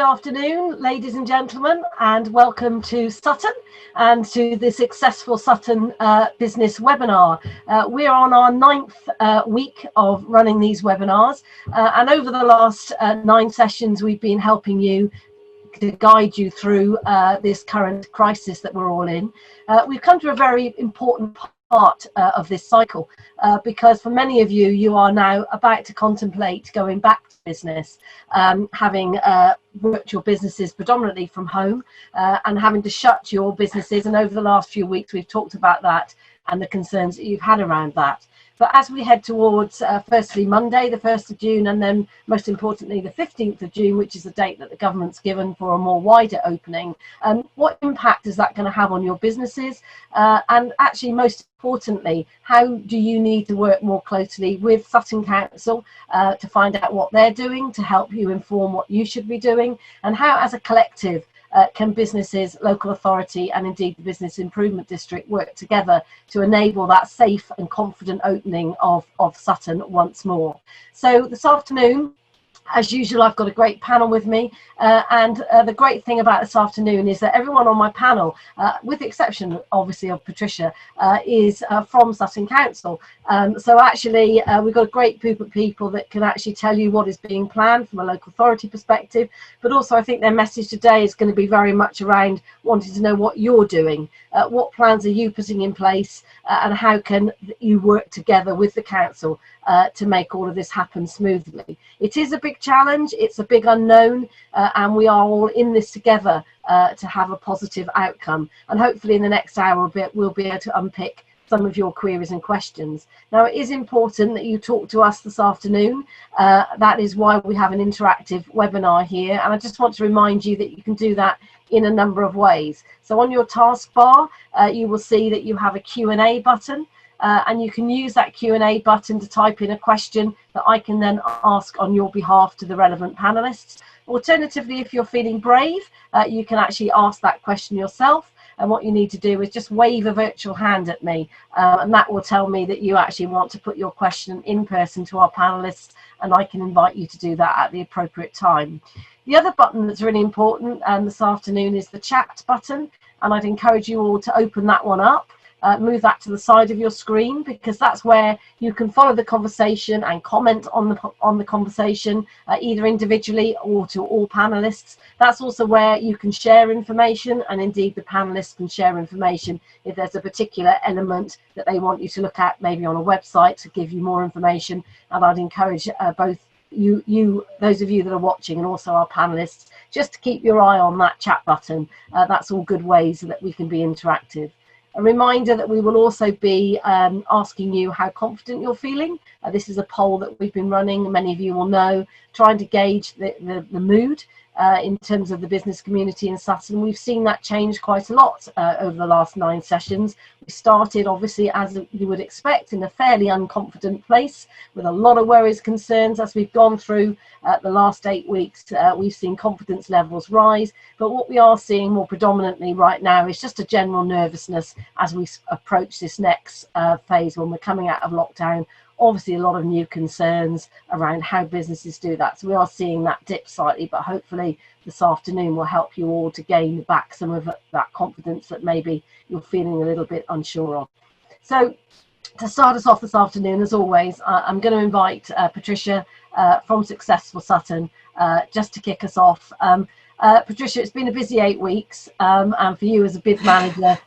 afternoon, ladies and gentlemen, and welcome to Sutton and to the Successful Sutton Business webinar. We're on our 9th week of running these webinars, and over the last 9 sessions we've been helping you to guide you through this current crisis that we're all in. We've come to a very important part of this cycle because for many of you, you are now about to contemplate going back to business, having worked your businesses predominantly from home and having to shut your businesses. And over the last few weeks, we've talked about that and the concerns that you've had around that. But as we head towards firstly Monday, the 1st of June, and then most importantly the 15th of June, which is the date that the government's given for a more wider opening, what impact is that going to have on your businesses? And actually, most importantly, how do you need to work more closely with Sutton Council to find out what they're doing to help you inform what you should be doing, and how as a collective can businesses, local authority and indeed the Business Improvement District work together to enable that safe and confident opening of Sutton once more. So this afternoon, as usual, I've got a great panel with me, and the great thing about this afternoon is that everyone on my panel, with the exception obviously of Patricia, is from Sutton Council. So actually we've got a great group of people that can actually tell you what is being planned from a local authority perspective, but also I think their message today is going to be very much around wanting to know what you're doing, what plans are you putting in place, and how can you work together with the council to make all of this happen smoothly. It is a big challenge, it's a big unknown, and we are all in this together to have a positive outcome. And hopefully in the next hour or bit, we'll be able to unpick some of your queries and questions. Now, it is important that you talk to us this afternoon. That is why we have an interactive webinar here. And I just want to remind you that you can do that in a number of ways. So on your taskbar, you will see that you have a Q&A button. And you can use that Q&A button to type in a question that I can then ask on your behalf to the relevant panelists. Alternatively, if you're feeling brave, you can actually ask that question yourself. And what you need to do is just wave a virtual hand at me, and that will tell me that you actually want to put your question in person to our panelists, and I can invite you to do that at the appropriate time. The other button that's really important this afternoon is the chat button, and I'd encourage you all to open that one up. Move that to the side of your screen, because that's where you can follow the conversation and comment on the conversation, either individually or to all panelists. That's also where you can share information, and indeed the panelists can share information if there's a particular element that they want you to look at, maybe on a website to give you more information. And I'd encourage both you, those of you that are watching, and also our panelists, just to keep your eye on that chat button. That's all good ways that we can be interactive. A reminder that we will also be asking you how confident you're feeling. This is a poll that we've been running, many of you will know, trying to gauge the mood in terms of the business community in Sutton. We've seen that change quite a lot over the last 9 sessions. We started, obviously, as you would expect, in a fairly unconfident place with a lot of worries, concerns. As we've gone through the last 8 weeks, we've seen confidence levels rise. But what we are seeing more predominantly right now is just a general nervousness as we approach this next phase when we're coming out of lockdown. Obviously, a lot of new concerns around how businesses do that. So we are seeing that dip slightly, but hopefully this afternoon will help you all to gain back some of that confidence that maybe you're feeling a little bit unsure of. So to start us off this afternoon, as always, I'm going to invite Patricia from Successful Sutton just to kick us off. Patricia, it's been a busy 8 weeks, and for you as a bid manager,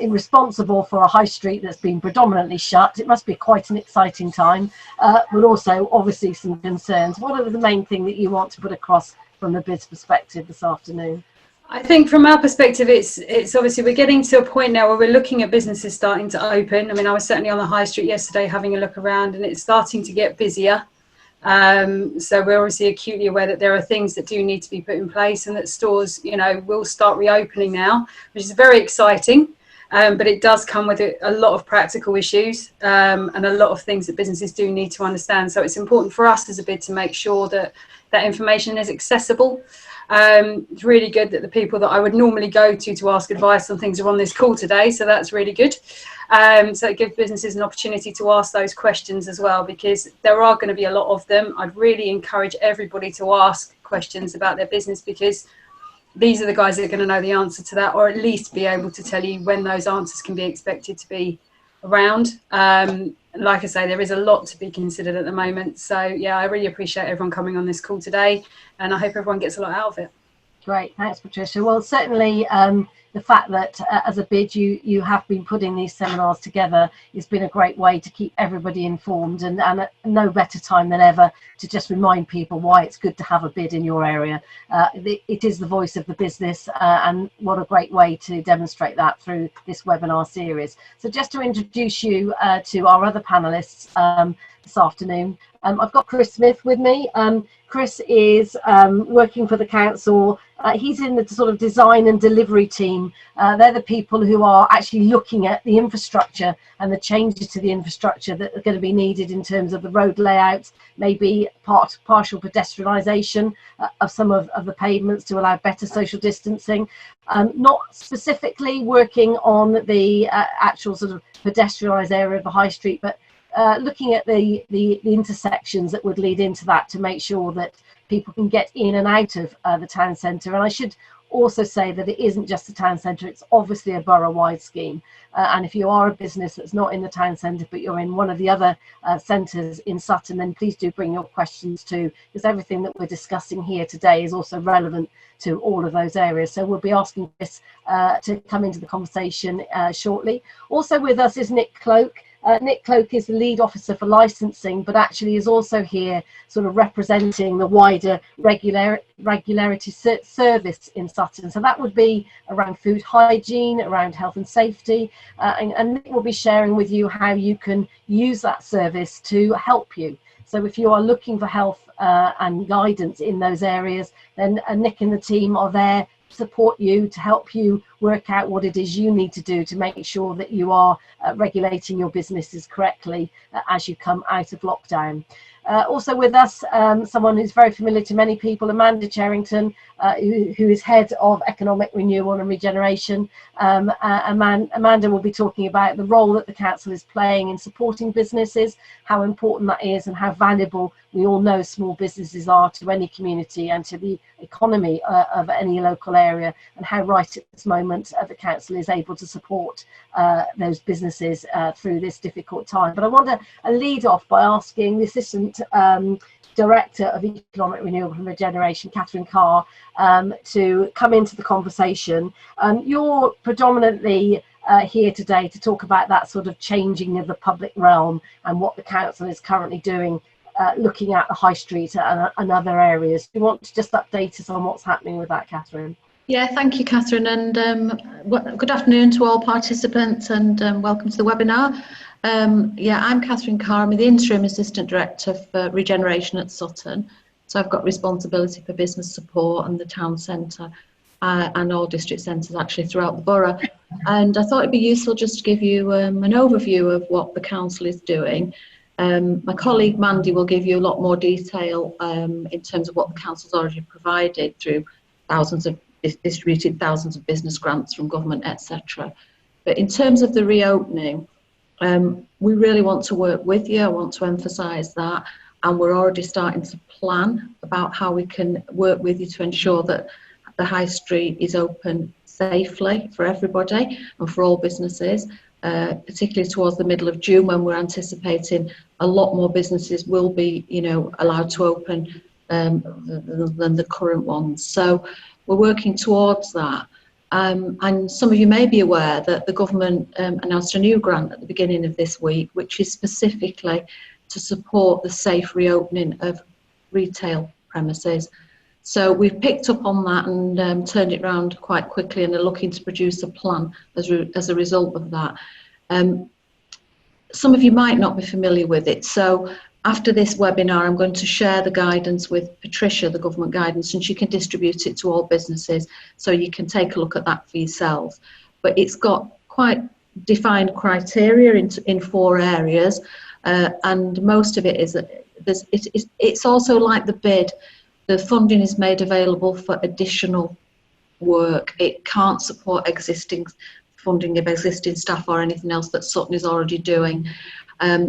responsible for a high street that's been predominantly shut, it must be quite an exciting time, but also obviously some concerns. What are the main thing that you want to put across from the bid's perspective this afternoon? I think from our perspective, it's obviously we're getting to a point now where we're looking at businesses starting to open. I mean, I was certainly on the high street yesterday having a look around, and it's starting to get busier. So we're obviously acutely aware that there are things that do need to be put in place, and that stores, you know, will start reopening now, which is very exciting. But it does come with a lot of practical issues and a lot of things that businesses do need to understand. So it's important for us as a bid to make sure that that information is accessible. It's really good that the people that I would normally go to ask advice on things are on this call today. So that's really good. So it gives businesses an opportunity to ask those questions as well, because there are going to be a lot of them. I'd really encourage everybody to ask questions about their business, because these are the guys that are going to know the answer to that, or at least be able to tell you when those answers can be expected to be around. Like I say, there is a lot to be considered at the moment. So yeah, I really appreciate everyone coming on this call today, and I hope everyone gets a lot out of it. Great, thanks, Patricia. Well, certainly the fact that as a bid you have been putting these seminars together has been a great way to keep everybody informed, and no better time than ever to just remind people why it's good to have a bid in your area. It is the voice of the business, and what a great way to demonstrate that through this webinar series. So just to introduce you to our other panelists this afternoon, I've got Chris Smith with me. Chris is working for the council. He's in the sort of design and delivery team. They're the people who are actually looking at the infrastructure and the changes to the infrastructure that are going to be needed in terms of the road layouts, maybe partial pedestrianisation of some of the pavements to allow better social distancing. Not specifically working on the actual sort of pedestrianised area of the high street, but looking at the intersections that would lead into that to make sure that people can get in and out of the town centre. And I should also say that it isn't just the town centre, it's obviously a borough-wide scheme. And if you are a business that's not in the town centre, but you're in one of the other centres in Sutton, then please do bring your questions too, because everything that we're discussing here today is also relevant to all of those areas. So we'll be asking Chris to come into the conversation shortly. Also with us is Nick Cloak. Nick Cloak is the lead officer for licensing, but actually is also here sort of representing the wider regularity service in Sutton. So that would be around food hygiene, around health and safety, and Nick will be sharing with you how you can use that service to help you. So if you are looking for health and guidance in those areas, then Nick and the team are there to support you, to help you work out what it is you need to do to make sure that you are regulating your businesses correctly as you come out of lockdown. Also with us, someone who's very familiar to many people, Amanda Cherrington, who is head of economic renewal and regeneration. Amanda will be talking about the role that the council is playing in supporting businesses, how important that is, and how valuable we all know small businesses are to any community and to the economy of any local area, and how right at this moment the council is able to support those businesses through this difficult time. But I want to lead off by asking the Assistant Director of Economic Renewal and Regeneration, Catherine Carr, to come into the conversation. You're predominantly here today to talk about that sort of changing of the public realm and what the council is currently doing, looking at the high street and other areas. Do you want to just update us on what's happening with that, Catherine? Yeah, thank you, Catherine, and good afternoon to all participants, and welcome to the webinar. Yeah, I'm Catherine Carr. I'm the Interim Assistant Director for Regeneration at Sutton, so I've got responsibility for business support and the town centre and all district centres actually throughout the borough. And I thought it'd be useful just to give you an overview of what the council is doing. My colleague Mandy will give you a lot more detail in terms of what the council's already provided through distributed thousands of business grants from government, etc. But in terms of the reopening, we really want to work with you. I want to emphasise that, and we're already starting to plan about how we can work with you to ensure that the high street is open safely for everybody and for all businesses, particularly towards the middle of June, when we're anticipating a lot more businesses will be, allowed to open than the current ones. So we're working towards that. And some of you may be aware that the government announced a new grant at the beginning of this week, which is specifically to support the safe reopening of retail premises. So we've picked up on that and turned it around quite quickly, and are looking to produce a plan as a result of that. Some of you might not be familiar with it. So after this webinar, I'm going to share the guidance with Patricia, the government guidance, and she can distribute it to all businesses, so you can take a look at that for yourselves. But it's got quite defined criteria in 4 areas, and most of it is that it's also like the bid. The funding is made available for additional work. It can't support existing funding of existing staff or anything else that Sutton is already doing.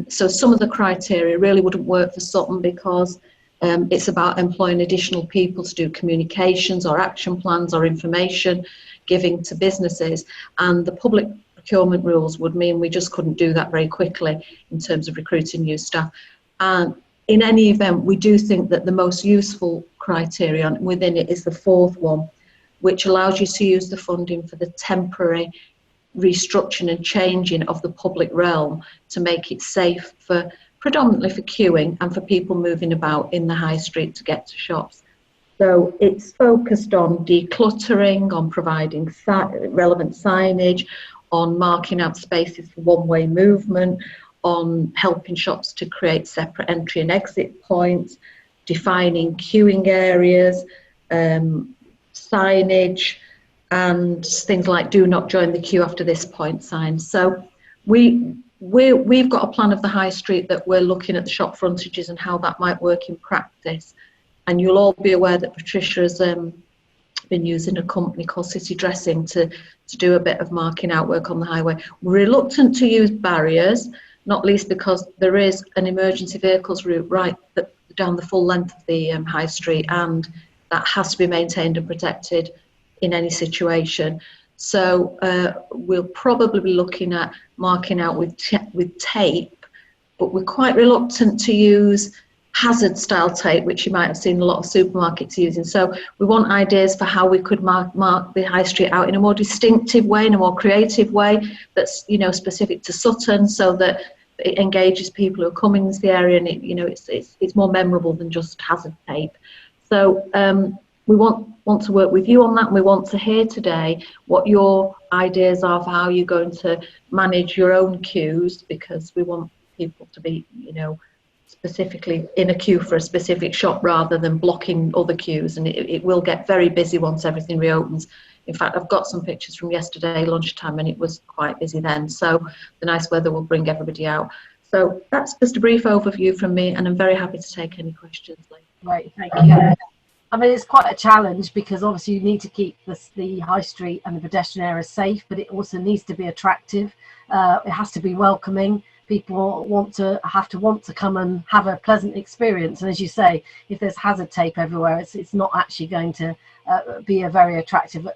So some of the criteria really wouldn't work for Sutton because It's about employing additional people to do communications or action plans or information giving to businesses. And the public procurement rules would mean we just couldn't do that very quickly in terms of recruiting new staff. And in any event, we do think that the most useful criterion within it is the fourth one, which allows you to use the funding for the temporary restructuring and changing of the public realm to make it safe for predominantly for queuing and for people moving about in the high street to get to shops. So it's focused on decluttering, on providing relevant signage, on marking out spaces for one-way movement, on helping shops to create separate entry and exit points, defining queuing areas, signage, and things like "do not join the queue after this point" signs. So we've got a plan of the high street that we're looking at the shop frontages and how that might work in practice. And you'll all be aware that Patricia has been using a company called City Dressing to do a bit of marking out work on the highway. We're reluctant to use barriers, not least because there is an emergency vehicles route right down the full length of the high street, and that has to be maintained and protected in any situation. So we'll probably be looking at marking out with tape, but we're quite reluctant to use hazard style tape, which you might have seen a lot of supermarkets using. So we want ideas for how we could mark the high street out in a more distinctive way, in a more creative way that's, you know, specific to Sutton, so that it engages people who are coming into the area, and it, you know, it's more memorable than just hazard tape. So we want to work with you on that, and we want to hear today what your ideas are for how you're going to manage your own queues, because we want people to be, you know, specifically in a queue for a specific shop rather than blocking other queues, and it will get very busy once everything reopens. In fact, I've got some pictures from yesterday lunchtime and it was quite busy then, so the nice weather will bring everybody out. So that's just a brief overview from me, and I'm very happy to take any questions later. Great, thank you. I mean, it's quite a challenge because obviously you need to keep the high street and the pedestrian area safe, but it also needs to be attractive. It has to be welcoming. People have to want to come and have a pleasant experience. And as you say, if there's hazard tape everywhere, it's not actually going to be a very attractive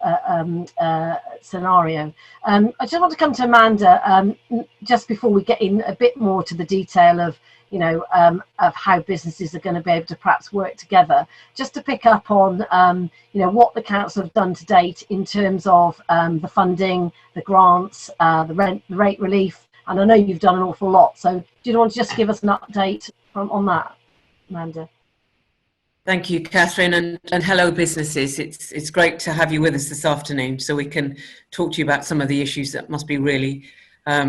scenario. I just want to come to Amanda just before we get in a bit more to the detail of, you know, of how businesses are going to be able to perhaps work together. Just to pick up on, you know, what the council have done to date in terms of the funding, the grants, the rate relief. And I know you've done an awful lot. So do you want to just give us an update on that, Amanda? Thank you, Catherine, and hello businesses. It's great to have you with us this afternoon so we can talk to you about some of the issues that must be really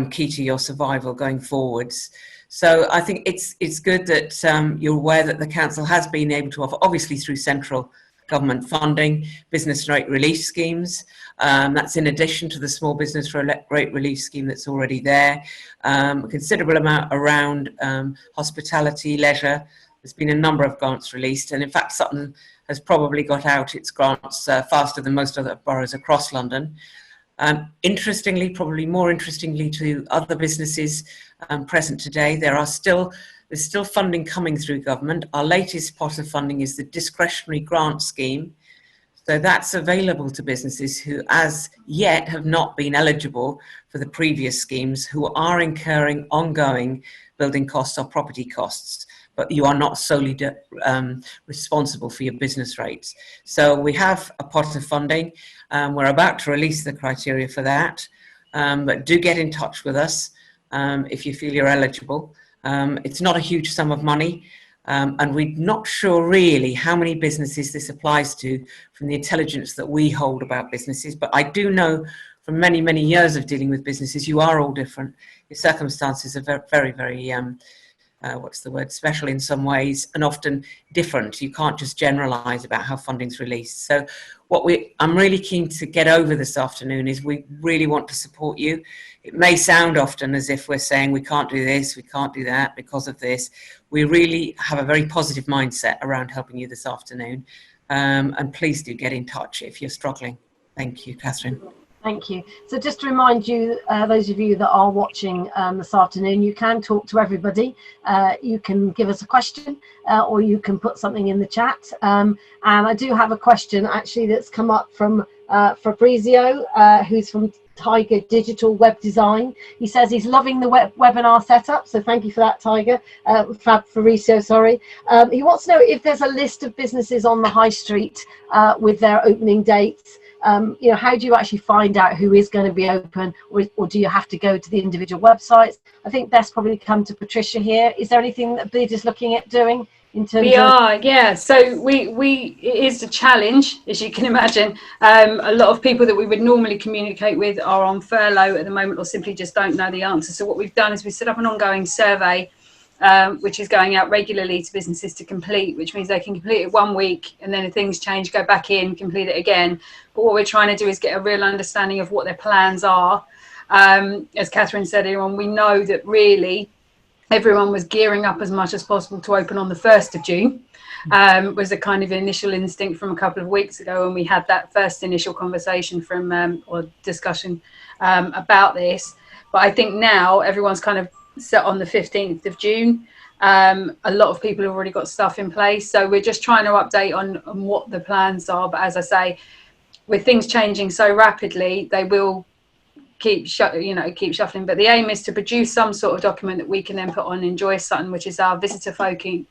key to your survival going forwards. So I think it's good that you're aware that the council has been able to offer, obviously through central government funding, business rate relief schemes. That's in addition to the small business rate relief scheme that's already there. A considerable amount around hospitality, leisure. There's been a number of grants released, and in fact Sutton has probably got out its grants faster than most other boroughs across London. Interestingly, probably more interestingly to other businesses present today, there's still funding coming through government. Our latest pot of funding is the discretionary grant scheme. So that's available to businesses who as yet have not been eligible for the previous schemes, who are incurring ongoing building costs or property costs, but you are not solely responsible for your business rates. So we have a pot of funding. We're about to release the criteria for that, but do get in touch with us if you feel you're eligible. It's not a huge sum of money, and we're not sure really how many businesses this applies to from the intelligence that we hold about businesses, but I do know from many, many years of dealing with businesses, you are all different. Your circumstances are very, very special in some ways, and often different. You can't just generalize about how funding's released. So I'm really keen to get over this afternoon is we really want to support you. It may sound often as if we're saying we can't do this, we can't do that because of this. We really have a very positive mindset around helping you this afternoon. And please do get in touch if you're struggling. Thank you, Catherine. Thank you. So just to remind you, those of you that are watching this afternoon, you can talk to everybody. You can give us a question or you can put something in the chat. And I do have a question actually that's come up from Fabrizio, who's from Tiger Digital Web Design. He says he's loving the webinar setup. So thank you for that, Tiger. Fabrizio, sorry. He wants to know if there's a list of businesses on the high street with their opening dates. How do you actually find out who is going to be open, or do you have to go to the individual websites? I think that's probably come to Patricia here. Is there anything that Bid is looking at doing in terms of... Yeah. So it is a challenge, as you can imagine. A lot of people that we would normally communicate with are on furlough at the moment, or simply just don't know the answer. So what we've done is we set up an ongoing survey, which is going out regularly to businesses to complete, which means they can complete it 1 week, and then if things change, go back in, complete it again. But what we're trying to do is get a real understanding of what their plans are. As Catherine said earlier on, we know that really everyone was gearing up as much as possible to open on the 1st of June. Was a kind of initial instinct from a couple of weeks ago when we had that first initial conversation or discussion about this. But I think now everyone's kind of set on the 15th of June. A lot of people have already got stuff in place, so we're just trying to update on what the plans are. But as I say, with things changing so rapidly, they will keep shuffling. But the aim is to produce some sort of document that we can then put on Enjoy Sutton, which is our visitor focusing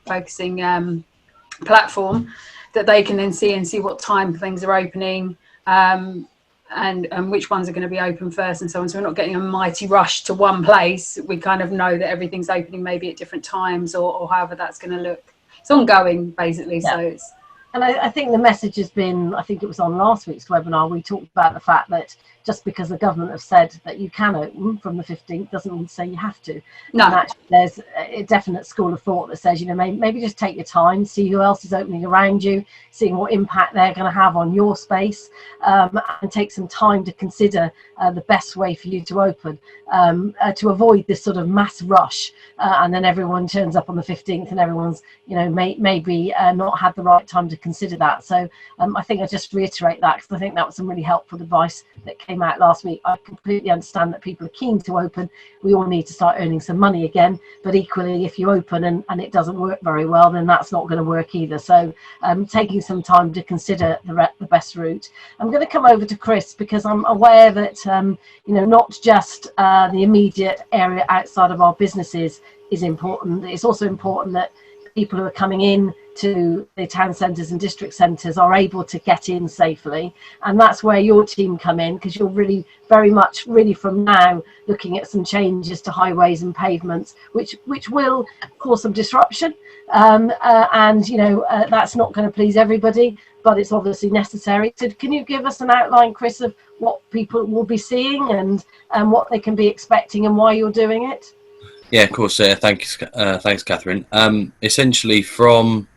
platform, that they can then see what time things are opening, and which ones are going to be open first and so on. So we're not getting a mighty rush to one place. We kind of know that everything's opening maybe at different times or however that's going to look. It's ongoing basically. Yeah. So it's... And I think the message has been, I think it was on last week's webinar, we talked about the fact that just because the government have said that you can open from the 15th doesn't mean to say you have to. No. And actually there's a definite school of thought that says, maybe just take your time, see who else is opening around you, seeing what impact they're going to have on your space, and take some time to consider the best way for you to open, to avoid this sort of mass rush, and then everyone turns up on the 15th and everyone's, maybe not had the right time to consider that. So I think I just reiterate that because I think that was some really helpful advice that came out last week. I completely understand that people are keen to open. We all need to start earning some money again, but equally if you open and it doesn't work very well, then that's not going to work either. So taking some time to consider the best route. I'm going to come over to Chris because I'm aware that not just the immediate area outside of our businesses is important. It's also important that people who are coming in to the town centres and district centres are able to get in safely, and that's where your team come in, because you're really very much from now looking at some changes to highways and pavements which will cause some disruption, and that's not going to please everybody, but it's obviously necessary. So can you give us an outline, Chris, of what people will be seeing and what they can be expecting and why you're doing it? Yeah, of course. Thanks, Catherine. Essentially, from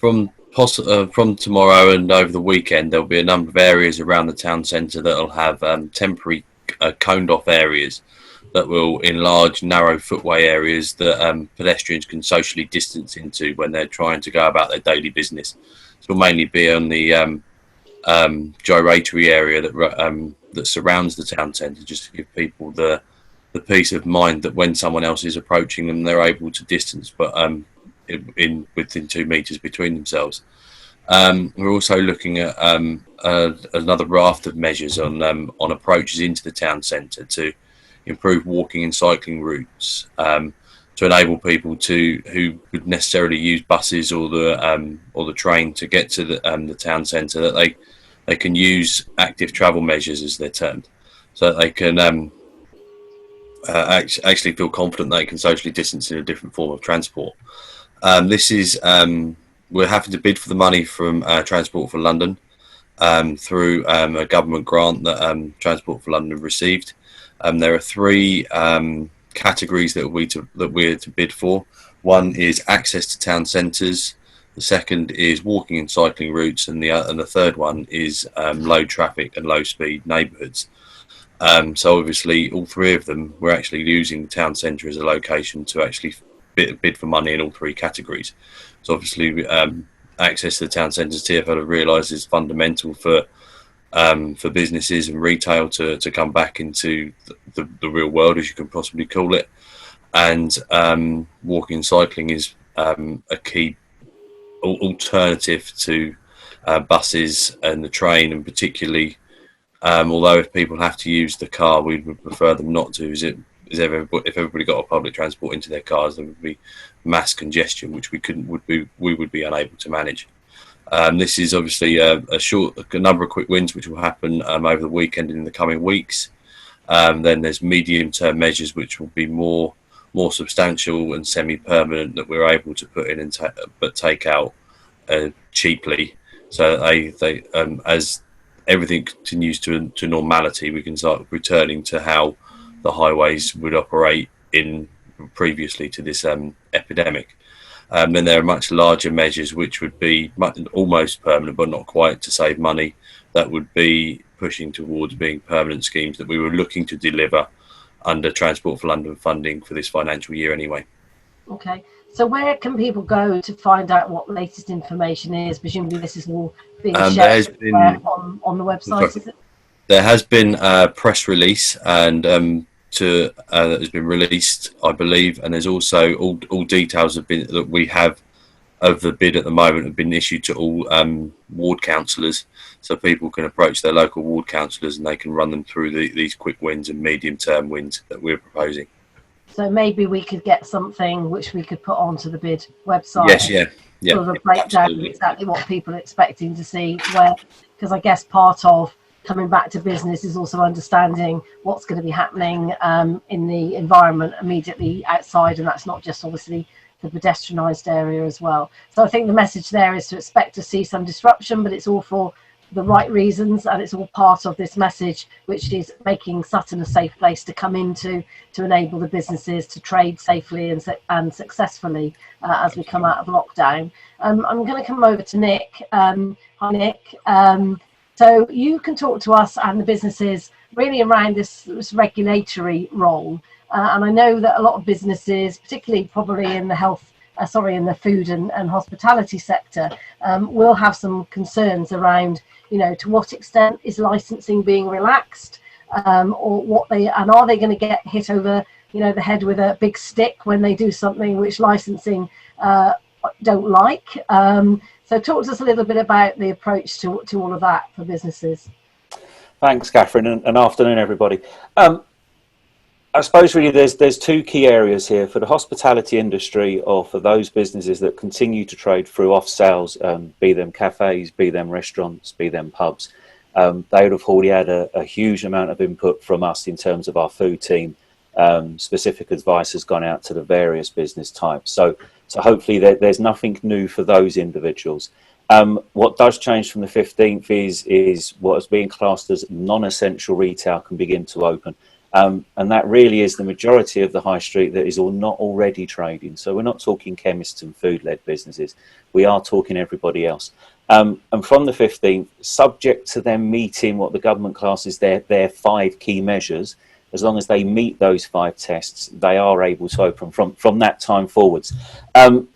tomorrow and over the weekend, there'll be a number of areas around the town centre that'll have temporary coned-off areas that will enlarge narrow footway areas that pedestrians can socially distance into when they're trying to go about their daily business. So it'll mainly be on the gyratory area that surrounds the town centre, just to give people the peace of mind that when someone else is approaching them, they're able to distance, but within 2 meters between themselves. We're also looking at another raft of measures on approaches into the town centre to improve walking and cycling routes, to enable people who would necessarily use buses or the train to get to the town centre, that they can use active travel measures, as they're termed, so that they can actually feel confident they can socially distance in a different form of transport. We're having to bid for the money from Transport for London through a government grant that Transport for London received. There are 3 categories that we're to bid for. One is access to town centres. The second is walking and cycling routes, and the third one is low traffic and low speed neighbourhoods. So obviously, all 3 of them, we're actually using the town centre as a location to actually bid for money in all 3 categories. So obviously, access to the town centres, TfL have realised is fundamental for for businesses and retail to come back into the real world, as you can possibly call it. And walking and cycling is a key alternative to buses and the train, and particularly, although if people have to use the car, we would prefer them not to. If everybody got a public transport into their cars, there would be mass congestion, which we would be unable to manage. This is obviously a number of quick wins which will happen over the weekend and in the coming weeks. Then there's medium-term measures which will be more substantial and semi-permanent, that we're able to put in but take out cheaply. So they as everything continues to normality, we can start returning to how the highways would operate in previously to this epidemic. Then there are much larger measures which would be almost permanent, but not quite, to save money. That would be pushing towards being permanent schemes that we were looking to deliver under Transport for London funding for this financial year anyway. Okay, so where can people go to find out what the latest information is? Presumably this is all being shared on the website, is it? There has been a press release and that has been released, I believe, and there's also all details that we have of the bid at the moment have been issued to all ward councillors, so people can approach their local ward councillors and they can run them through these quick wins and medium-term wins that we're proposing. So maybe we could get something which we could put onto the bid website. Yes, yeah. Sort of a breakdown of exactly what people are expecting to see, because I guess part of coming back to business is also understanding what's going to be happening in the environment immediately outside, and that's not just obviously the pedestrianised area as well. So I think the message there is to expect to see some disruption, but it's all for the right reasons, and it's all part of this message, which is making Sutton a safe place to come into, to enable the businesses to trade safely and successfully as we come out of lockdown. I'm going to come over to Nick. Hi, Nick. So you can talk to us and the businesses really around this regulatory role. And I know that a lot of businesses, particularly probably in the in the food and hospitality sector, will have some concerns around, to what extent is licensing being relaxed, or are they going to get hit over, the head with a big stick when they do something which licensing don't like. So talk to us a little bit about the approach to all of that for businesses. Thanks, Catherine, and afternoon, everybody. I suppose really there's two key areas here for the hospitality industry, or for those businesses that continue to trade through off sales, be them cafes, be them restaurants, be them pubs. They would have already had a huge amount of input from us in terms of our food team. Specific advice has gone out to the various business types. So hopefully there's nothing new for those individuals. What does change from the 15th is what is being classed as non-essential retail can begin to open. And that really is the majority of the high street that is not already trading. So we're not talking chemists and food-led businesses. We are talking everybody else. And from the 15th, subject to them meeting what the government classes their 5 key measures, as long as they meet those 5 tests, they are able to open from that time forwards. And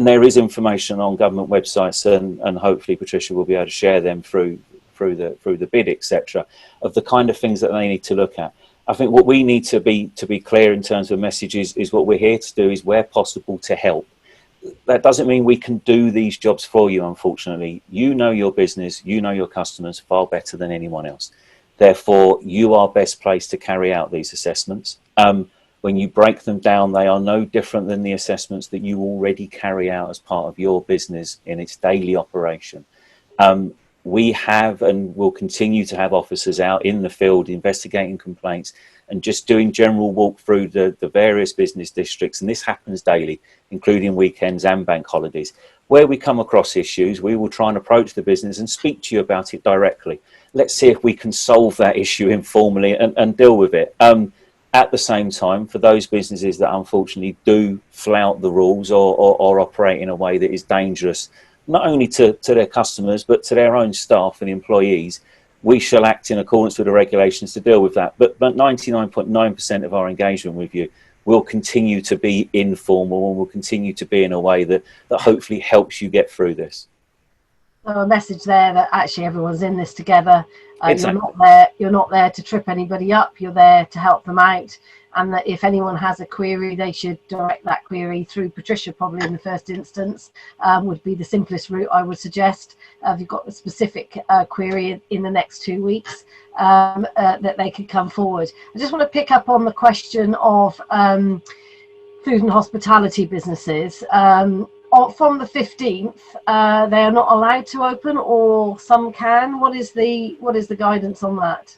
there is information on government websites, and hopefully Patricia will be able to share them through the bid, etc., of the kind of things that they need to look at. I think what we need to be clear in terms of messages is what we're here to do is, where possible, to help. That doesn't mean we can do these jobs for you, unfortunately. You know your business, you know your customers far better than anyone else. Therefore, you are best placed to carry out these assessments. When you break them down, they are no different than the assessments that you already carry out as part of your business in its daily operation. We have and will continue to have officers out in the field investigating complaints and just doing general walk through the various business districts. And this happens daily, including weekends and bank holidays. Where we come across issues, we will try and approach the business and speak to you about it directly. Let's see if we can solve that issue informally and deal with it. At the same time, for those businesses that unfortunately do flout the rules or operate in a way that is dangerous, not only to their customers, but to their own staff and employees, we shall act in accordance with the regulations to deal with that. But 99.9% of our engagement with you will continue to be informal, and will continue to be in a way that hopefully helps you get through this. So a message there that actually everyone's in this together. Exactly. You're not there to trip anybody up. You're there to help them out. And that if anyone has a query, they should direct that query through Patricia, probably in the first instance, would be the simplest route, I would suggest. If you've got a specific query in the next 2 weeks, that they could come forward. I just want to pick up on the question of food and hospitality businesses. From the 15th, they are not allowed to open, or some can. What is the guidance on that?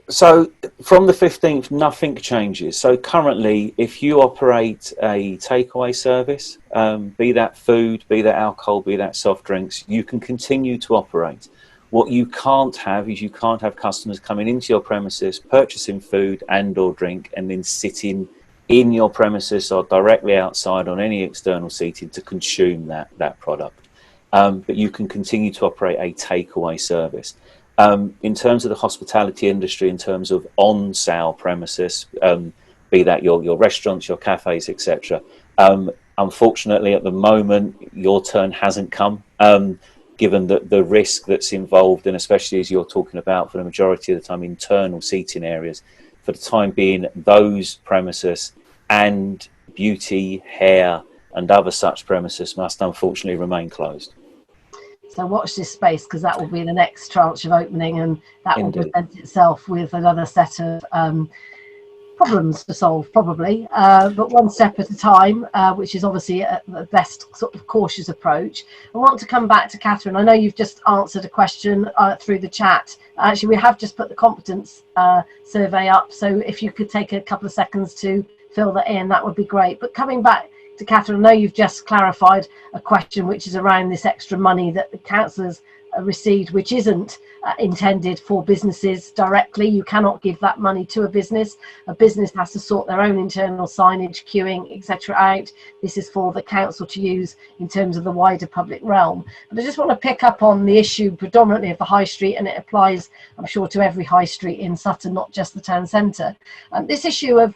So from the 15th, nothing changes. So currently, if you operate a takeaway service, be that food, be that alcohol, be that soft drinks, you can continue to operate. What you can't have is you can't have customers coming into your premises, purchasing food and or drink, and then sitting in your premises or directly outside on any external seating to consume that product. But you can continue to operate a takeaway service. In terms of the hospitality industry, in terms of on-sale premises, be that your restaurants, your cafes, etc. Unfortunately, at the moment, your turn hasn't come, given the risk that's involved, and especially as you're talking about, for the majority of the time, internal seating areas. For the time being, those premises and beauty, hair, and other such premises must unfortunately remain closed. So watch this space, because that will be the next tranche of opening, and that will present itself with another set of problems to solve, probably, but one step at a time, which is obviously the best sort of cautious approach. I want to come back to Catherine. I know you've just answered a question through the chat. Actually, we have just put the competence survey up, so if you could take a couple of seconds to fill that in, that would be great. But coming back to Catherine, I know you've just clarified a question which is around this extra money that the councillors received, which isn't intended for businesses directly. You cannot give that money to a business. A business has to sort their own internal signage, queuing, etc. out. This is for the council to use in terms of the wider public realm. But I just want to pick up on the issue predominantly of the high street, and it applies, I'm sure, to every high street in Sutton, not just the town centre. This issue of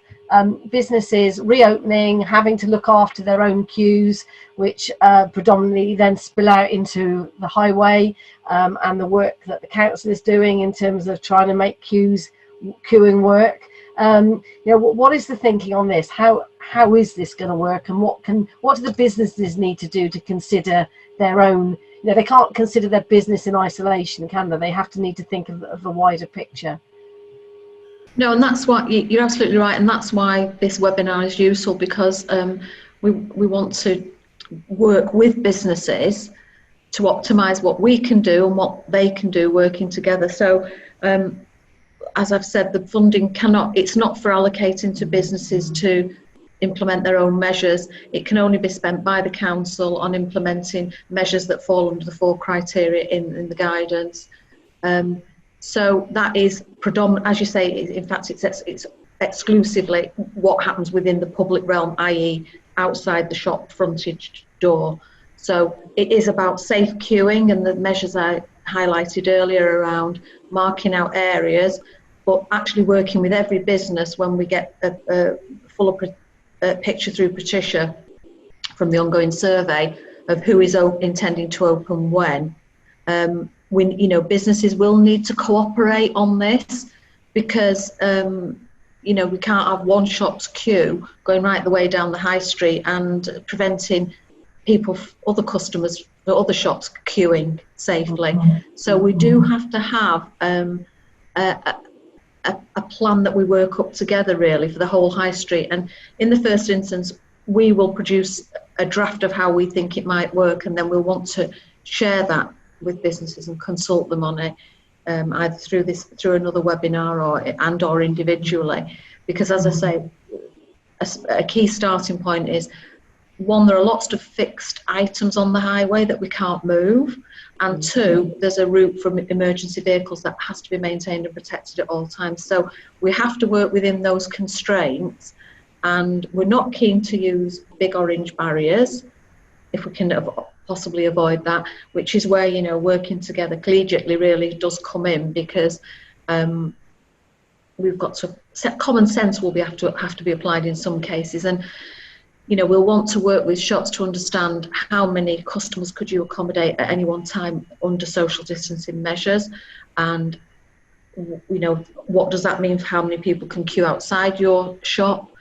businesses reopening, having to look after their own queues, which predominantly then spill out into the highway, and the work that the council is doing in terms of trying to make queuing work. What is the thinking on this? How is this going to work, and what do the businesses need to do to consider their own? They can't consider their business in isolation, can they? They have to need to think of the wider picture. No, and that's why you're absolutely right, and that's why this webinar is useful, because we want to work with businesses to optimise what we can do and what they can do working together. So, as I've said, the funding it's not for allocating to businesses to implement their own measures. It can only be spent by the council on implementing measures that fall under the 4 criteria in the guidance. So that is predominant, as you say. In fact, it's exclusively what happens within the public realm, i.e. outside the shop frontage door. So it is about safe queuing and the measures I highlighted earlier around marking out areas, but actually working with every business when we get a fuller picture through Patricia from the ongoing survey of who is intending to open when. Businesses will need to cooperate on this, because we can't have one shop's queue going right the way down the high street and preventing other customers, other shops queuing safely. So we do have to have a plan that we work up together, really, for the whole high street. And in the first instance, we will produce a draft of how we think it might work, and then we'll want to share that with businesses and consult them on it, either through another webinar or individually. Because, as I say, a key starting point is, one, there are lots of fixed items on the highway that we can't move, and 2, there's a route for emergency vehicles that has to be maintained and protected at all times. So we have to work within those constraints, and we're not keen to use big orange barriers if we can possibly avoid that, which is where working together collegiately really does come in, because we've got to set common sense will have to be applied in some cases. And you know, we'll want to work with shops to understand how many customers could you accommodate at any one time under social distancing measures, and you know, what does that mean for how many people can queue outside your shop.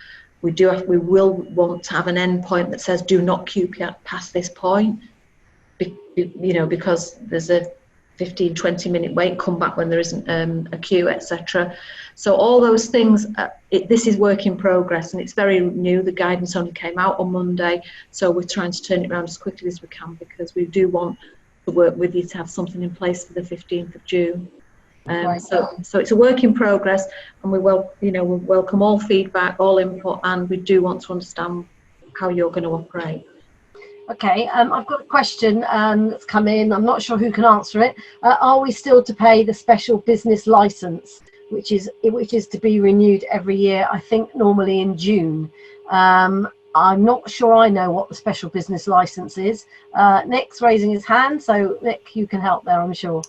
We will want to have an end point that says do not queue past this point, you know, because there's a 15-20 minute wait, come back when there isn't a queue, etc. So all those things, this is work in progress, and it's very new. The guidance only came out on Monday, so we're trying to turn it around as quickly as we can, because we do want to work with you to have something in place for the 15th of June. Right. So it's a work in progress, and we welcome all feedback, all input, and we do want to understand how you're going to operate. Okay, I've got a question that's come in. I'm not sure who can answer it. Are we still to pay the special business license, which is to be renewed every year? I think normally in June. I'm not sure I know what the special business license is. Nick's raising his hand, so Nick, you can help there, I'm sure.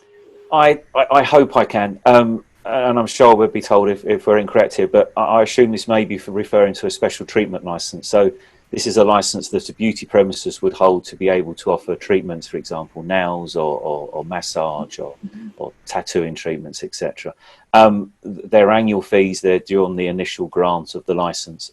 I hope I can, and I'm sure we'll be told if we're incorrect here, but I assume this may be for referring to a special treatment licence. So this is a licence that a beauty premises would hold to be able to offer treatments, for example, nails or massage or tattooing treatments, etc. Their annual fees, they're due on the initial grant of the licence.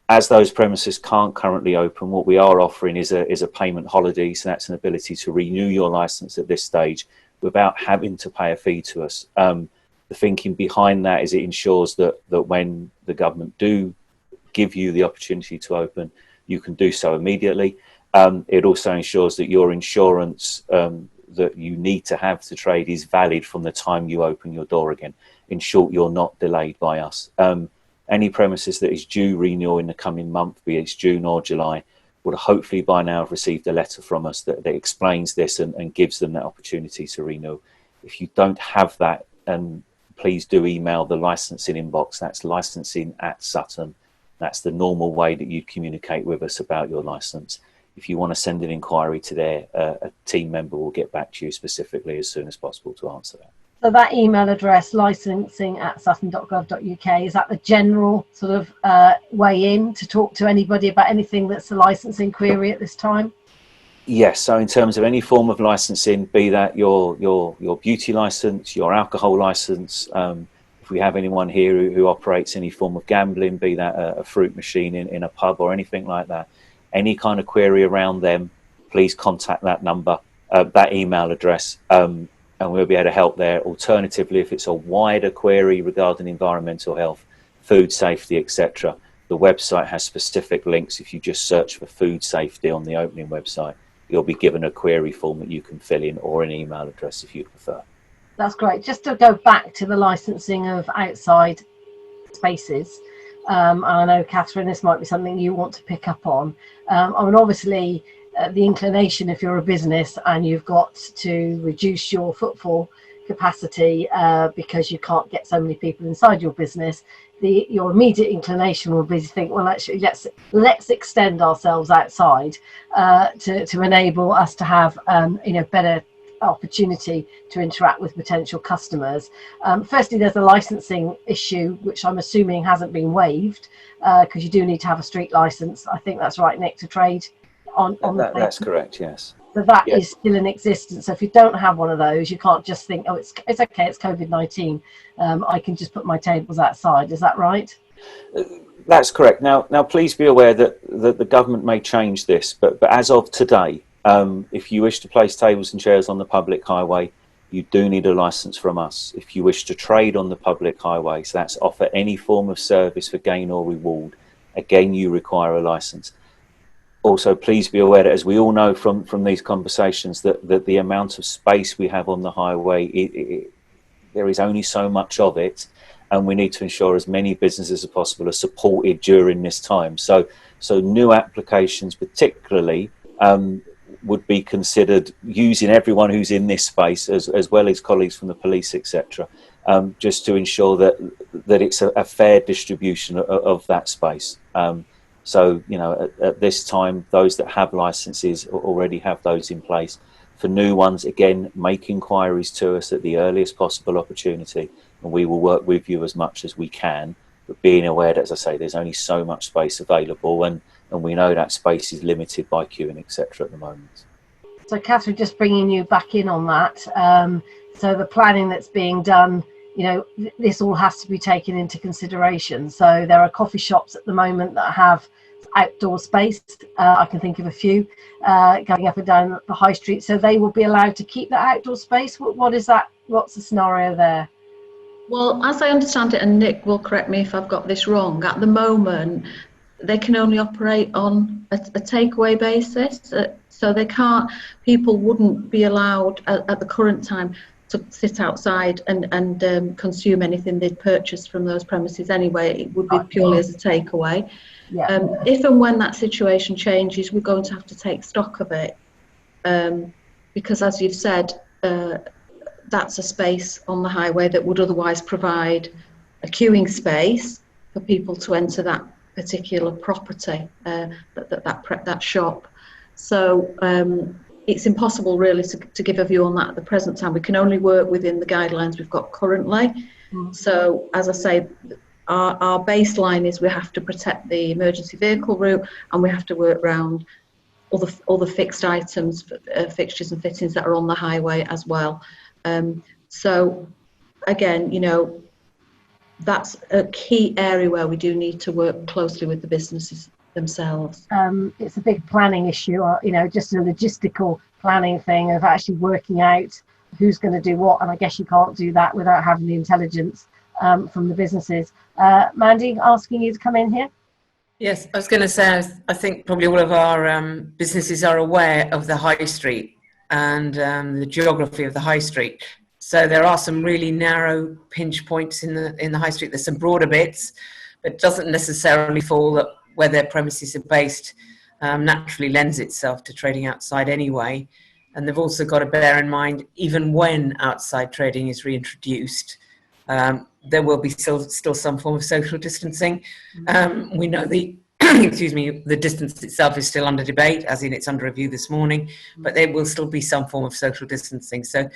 As those premises can't currently open, what we are offering is a payment holiday, so that's an ability to renew your licence at this stage without having to pay a fee to us. The thinking behind that is it ensures that when the government do give you the opportunity to open, you can do so immediately. It also ensures that your insurance that you need to have to trade is valid from the time you open your door again. In short, you're not delayed by us. Any premises that is due renewal in the coming month, be it June or July, would hopefully by now have received a letter from us that explains this and gives them that opportunity to renew. If you don't have that, please do email the licensing inbox. That's licensing@Sutton. That's the normal way that you communicate with us about your license. If you want to send an inquiry to there, a team member will get back to you specifically as soon as possible to answer that. So that email address, licensing@sutton.gov.uk, is that the general sort of way in to talk to anybody about anything that's a licensing query at this time? Yes, so in terms of any form of licensing, be that your beauty license, your alcohol license, if we have anyone here who operates any form of gambling, be that a fruit machine in a pub or anything like that, any kind of query around them, please contact that number, that email address, and we'll be able to help there. Alternatively, if it's a wider query regarding environmental health, food safety, etc., the website has specific links. If you just search for food safety on the opening website, you'll be given a query form that you can fill in, or an email address if you prefer. That's great. Just to go back to the licensing of outside spaces, and I know, Catherine, this might be something you want to pick up on. I mean, obviously, the inclination, if you're a business and you've got to reduce your footfall capacity because you can't get so many people inside your business, your immediate inclination will be to think, well, actually, let's extend ourselves outside to enable us to have better opportunity to interact with potential customers. Firstly, there's a licensing issue, which I'm assuming hasn't been waived, because you do need to have a street license. I think that's right, Nick, to trade on the That's correct, yes. So that is still in existence. So if you don't have one of those, you can't just think, oh, it's okay, it's COVID-19. I can just put my tables outside. Is that right? That's correct. Now, please be aware that the government may change this, but as of today, if you wish to place tables and chairs on the public highway, you do need a license from us. If you wish to trade on the public highway, so that's offer any form of service for gain or reward, again, you require a license. Also, please be aware that, as we all know from these conversations, that the amount of space we have on the highway, there is only so much of it, and we need to ensure as many businesses as possible are supported during this time. So new applications particularly would be considered using everyone who's in this space, as well as colleagues from the police, etc., just to ensure that it's a fair distribution of that space. So, at this time, those that have licenses already have those in place. For new ones, again, make inquiries to us at the earliest possible opportunity, and we will work with you as much as we can but being aware that, as I say, there's only so much space available, and we know that space is limited by queuing, etc. at the moment. So Catherine, just bringing you back in on that. So the planning that's being done, this all has to be taken into consideration. So there are coffee shops at the moment that have outdoor space. I can think of a few going up and down the high street. So they will be allowed to keep that outdoor space. What is that? What's the scenario there? Well, as I understand it, and Nick will correct me if I've got this wrong, at the moment they can only operate on a takeaway basis. So they can't, people wouldn't be allowed at the current time to sit outside and consume anything they'd purchased from those premises anyway. It would be purely as a takeaway. Yeah. If and when that situation changes, we're going to have to take stock of it. Because as you've said, that's a space on the highway that would otherwise provide a queuing space for people to enter that particular property, that shop. So it's impossible really to give a view on that at the present time. We can only work within the guidelines we've got currently. So as I say, our baseline is we have to protect the emergency vehicle route, and we have to work around all the fixed items, fixtures and fittings that are on the highway as well. So again, that's a key area where we do need to work closely with the businesses themselves. It's a big planning issue, just a logistical planning thing of actually working out who's going to do what, and I guess you can't do that without having the intelligence from the businesses. Mandy, asking you to come in here. Yes, I was going to say, I think probably all of our businesses are aware of the high street and the geography of the high street. So there are some really narrow pinch points in the high street. There's some broader bits, but it doesn't necessarily fall that where their premises are based naturally lends itself to trading outside anyway. And they've also got to bear in mind, even when outside trading is reintroduced, there will be still some form of social distancing. We know the distance itself is still under debate, as in it's under review this morning, but there will still be some form of social distancing. So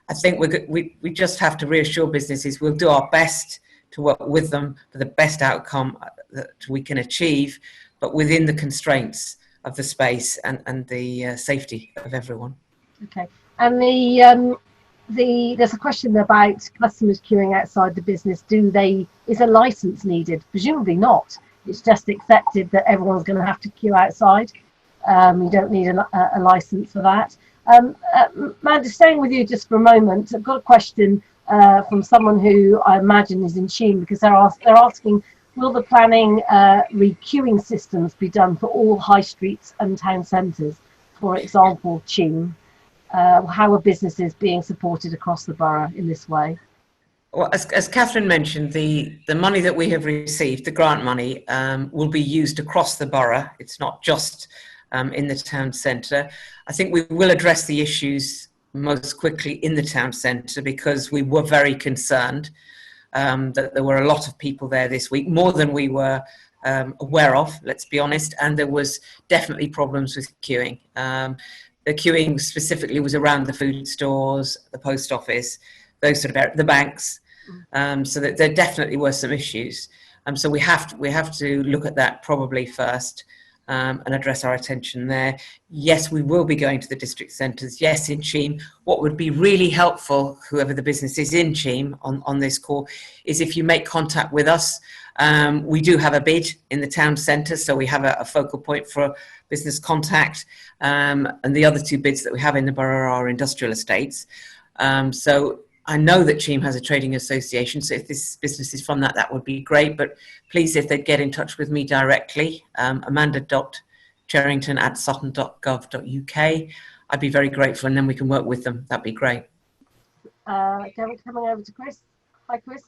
I think we just have to reassure businesses we'll do our best to work with them for the best outcome that we can achieve, but within the constraints of the space and the safety of everyone. Okay. And there's a question about customers queuing outside the business. Is a license needed? Presumably not. It's just accepted that everyone's going to have to queue outside. You don't need a license for that. Mandy, staying with you just for a moment, I've got a question from someone who I imagine is in Cheam, because they're asking, will the planning re-queuing systems be done for all high streets and town centres? For example, Cheam. How are businesses being supported across the borough in this way? Well, as Catherine mentioned, the money that we have received, the grant money, will be used across the borough. It's not just in the town centre. I think we will address the issues most quickly in the town centre, because we were very concerned that there were a lot of people there this week, more than we were aware of, let's be honest, and there was definitely problems with queuing. The queuing specifically was around the food stores, the post office, those sort of the banks. So that there definitely were some issues. So we have to look at that probably first and address our attention there. Yes, we will be going to the district centres. Yes, in Cheam. What would be really helpful, whoever the business is in Cheam on this call, is if you make contact with us. We do have a bid in the town centre, so we have a focal point for business contact. And the other two bids that we have in the borough are industrial estates. So I know that Cheam has a trading association, so if this business is from that would be great. But please, if they'd get in touch with me directly, amanda.cherrington@sutton.gov.uk, I'd be very grateful, and then we can work with them. That'd be great. Coming over to Chris. Hi, Chris.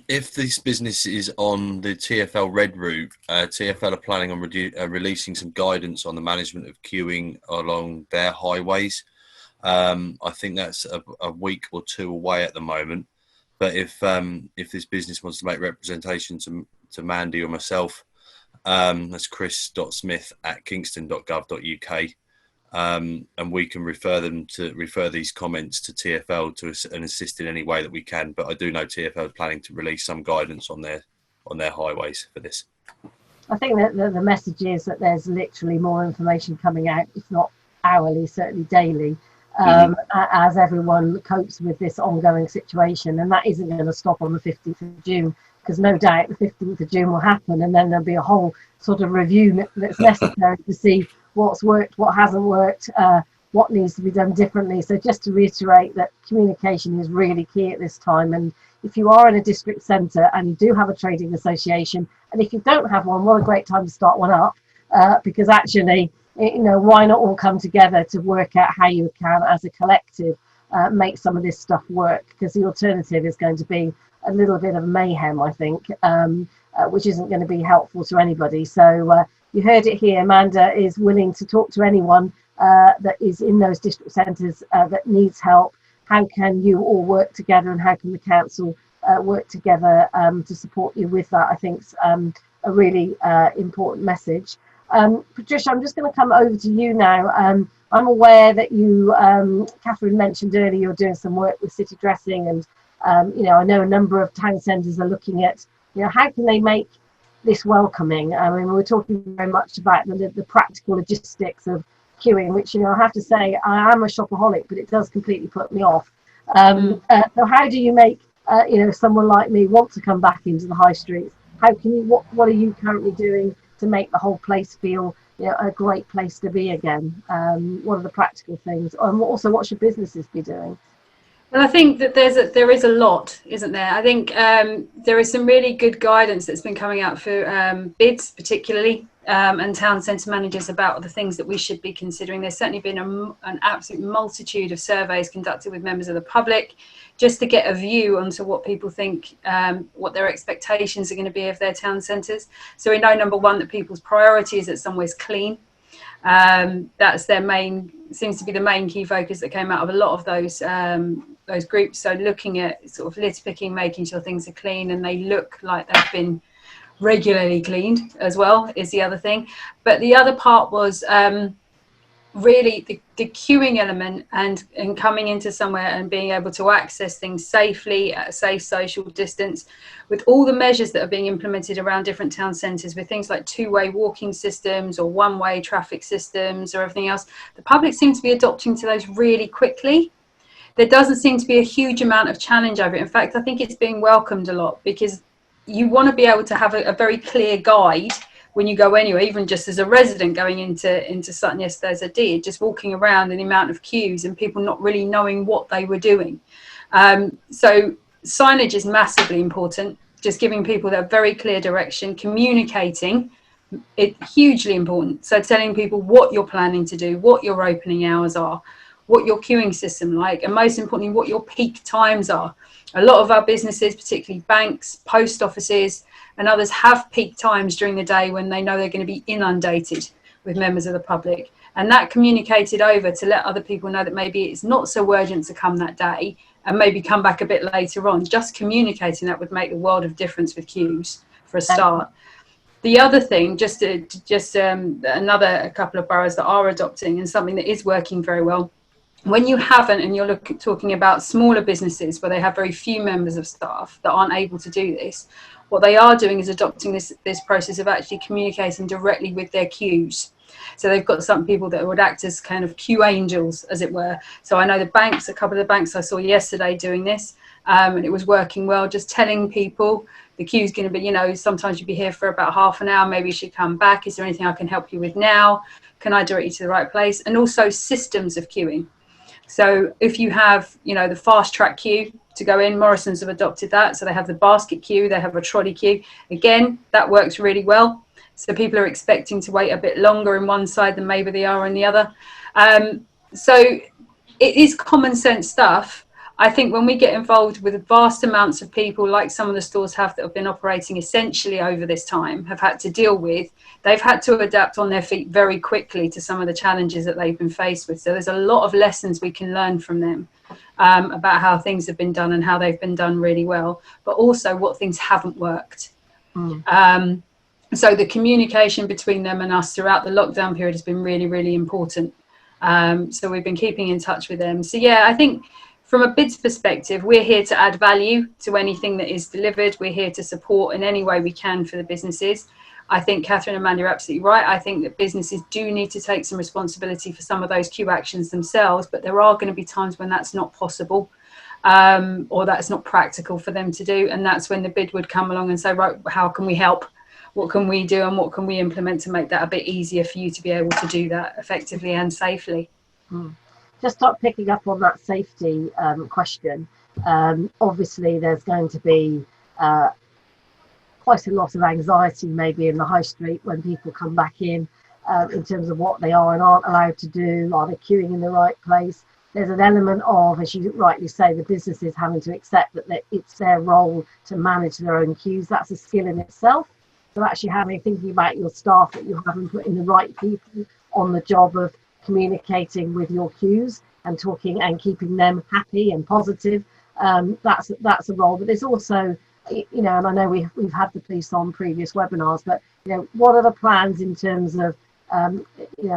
If this business is on the TfL Red route, TfL are planning on releasing some guidance on the management of queuing along their highways. I think that's a week or two away at the moment. But if this business wants to make representation to Mandy or myself, that's chris.smith@kingston.gov.uk. and we can refer these comments to TfL and assist in any way that we can. But I do know TfL is planning to release some guidance on their highways for this. I think that the message is that there's literally more information coming out, if not hourly, certainly daily, as everyone copes with this ongoing situation. And that isn't going to stop on the 15th of June, because no doubt the 15th of June will happen, and then there'll be a whole sort of review that's necessary to see what's worked, what hasn't worked, what needs to be done differently. So just to reiterate that communication is really key at this time. And if you are in a district centre and you do have a trading association, and if you don't have one, what a great time to start one up, because actually, why not all come together to work out how you can, as a collective, make some of this stuff work, because the alternative is going to be a little bit of mayhem, I think, which isn't going to be helpful to anybody. So you heard it here. Amanda is willing to talk to anyone that is in those district centres that needs help. How can you all work together, and how can the council work together to support you with that? I think is a really important message. Patricia, I'm just going to come over to you now. I'm aware that you, Catherine mentioned earlier, you're doing some work with city dressing, and I know a number of town centres are looking at, how can they make this welcoming? I mean, we're talking very much about the practical logistics of queuing, which, I have to say, I am a shopaholic, but it does completely put me off. So how do you make, someone like me want to come back into the high streets? How can you, what are you currently doing to make the whole place feel, a great place to be again? What are the practical things? And also, what should businesses be doing? Well, I think that there is a lot, isn't there? I think there is some really good guidance that's been coming out for bids, particularly, and town centre managers about the things that we should be considering. There's certainly been an absolute multitude of surveys conducted with members of the public, just to get a view onto what people think, what their expectations are going to be of their town centres. So we know, number one, that people's priority is that somewhere's clean. That's seems to be the main key focus that came out of a lot of those groups. So looking at sort of litter picking, making sure things are clean and they look like they've been regularly cleaned as well, is the other thing. But the other part was really the queuing element, and coming into somewhere and being able to access things safely at a safe social distance, with all the measures that are being implemented around different town centres, with things like two-way walking systems or one-way traffic systems or everything else. The public seems to be adopting to those really quickly. There doesn't seem to be a huge amount of challenge over it. In fact, I think it's being welcomed a lot, because you want to be able to have a very clear guide when you go anywhere, even just as a resident going into Sutton yesterday, as I did, just walking around, and the amount of queues and people not really knowing what they were doing. So signage is massively important, just giving people that very clear direction, communicating, it's hugely important. So telling people what you're planning to do, what your opening hours are, what your queuing system like, and most importantly, what your peak times are. A lot of our businesses, particularly banks, post offices, and others, have peak times during the day when they know they're going to be inundated with members of the public. And that communicated over to let other people know that maybe it's not so urgent to come that day, and maybe come back a bit later on. Just communicating that would make the world of difference with queues, for a start. The other thing, another couple of boroughs that are adopting, and something that is working very well, when you haven't, and you're talking about smaller businesses where they have very few members of staff that aren't able to do this, what they are doing is adopting this process of actually communicating directly with their queues. So they've got some people that would act as kind of queue angels, as it were. So I know the banks, a couple of the banks I saw yesterday doing this, and it was working well, just telling people the queue's going to be, sometimes you'll be here for about half an hour, maybe you should come back. Is there anything I can help you with now? Can I direct you to the right place? And also systems of queuing. So if you have, the fast track queue to go in, Morrison's have adopted that. So they have the basket queue, they have a trolley queue. Again, that works really well. So people are expecting to wait a bit longer in one side than maybe they are in the other. So it is common sense stuff. I think when we get involved with vast amounts of people, like some of the stores have that have been operating essentially over this time, have had to deal with, they've had to adapt on their feet very quickly to some of the challenges that they've been faced with. So there's a lot of lessons we can learn from them about how things have been done and how they've been done really well, but also what things haven't worked. So the communication between them and us throughout the lockdown period has been really, really important. So we've been keeping in touch with them. So yeah, I think from a bids perspective, we're here to add value to anything that is delivered. We're here to support in any way we can for the businesses. I think Catherine and Amanda are absolutely right. I think that businesses do need to take some responsibility for some of those queue actions themselves, but there are going to be times when that's not possible, or that's not practical for them to do. And that's when the bid would come along and say, right, how can we help? What can we do, and what can we implement to make that a bit easier for you to be able to do that effectively and safely? Just start picking up on that safety question. Obviously, there's going to be quite a lot of anxiety maybe in the high street when people come back in terms of what they are and aren't allowed to do. Are they queuing in the right place? There's an element of, as you rightly say, the businesses having to accept that it's their role to manage their own queues. That's a skill in itself. So actually thinking about your staff, that you haven't put in the right people on the job of communicating with your queues and talking and keeping them happy and positive. That's a role. But there's also, and I know we've had the police on previous webinars, but what are the plans in terms of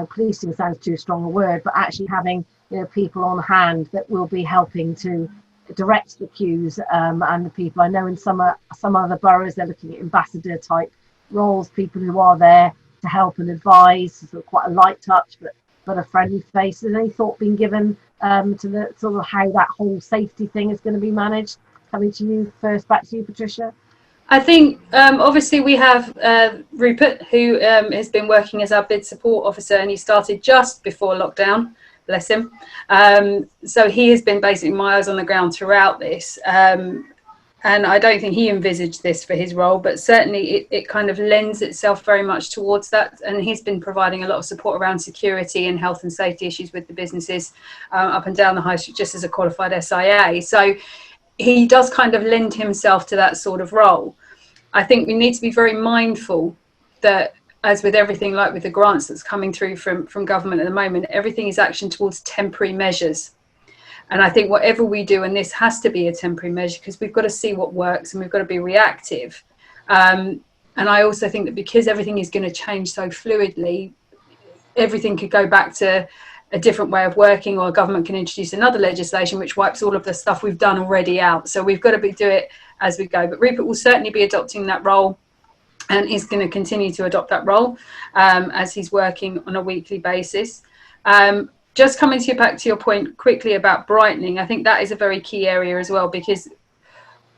policing sounds too strong a word, but actually having people on hand that will be helping to direct the queues and the people. I know in some other boroughs they're looking at ambassador type roles, people who are there to help and advise, sort of quite a light touch, but a friendly face. Has any thought been given to the sort of how that whole safety thing is going to be managed? Coming to you first, back to you, Patricia. I think obviously we have Rupert, who has been working as our bid support officer, and he started just before lockdown, bless him. So he has been basically my eyes on the ground throughout this. And I don't think he envisaged this for his role, but certainly it kind of lends itself very much towards that. And he's been providing a lot of support around security and health and safety issues with the businesses up and down the high street, just as a qualified SIA. So he does kind of lend himself to that sort of role. I think we need to be very mindful that, as with everything, like with the grants that's coming through from government at the moment, everything is action towards temporary measures. And I think whatever we do, and this has to be a temporary measure, because we've got to see what works and we've got to be reactive. And I also think that because everything is going to change so fluidly, everything could go back to a different way of working, or government can introduce another legislation which wipes all of the stuff we've done already out. So we've got to do it as we go. But Rupert will certainly be adopting that role, and is going to continue to adopt that role as he's working on a weekly basis. Just coming back to your point quickly about brightening, I think that is a very key area as well, because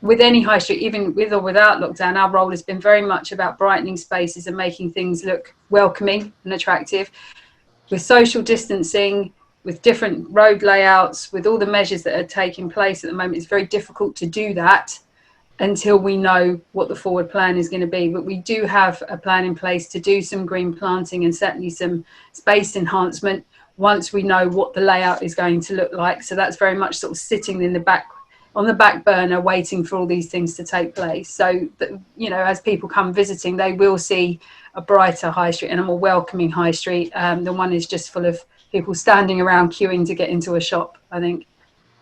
with any high street, even with or without lockdown, our role has been very much about brightening spaces and making things look welcoming and attractive. With social distancing, with different road layouts, with all the measures that are taking place at the moment, it's very difficult to do that until we know what the forward plan is going to be. But we do have a plan in place to do some green planting and certainly some space enhancement once we know what the layout is going to look like. So that's very much sort of sitting in the back, on the back burner, waiting for all these things to take place. So that, as people come visiting, they will see a brighter high street and a more welcoming high street. The one is just full of people standing around queuing to get into a shop, I think.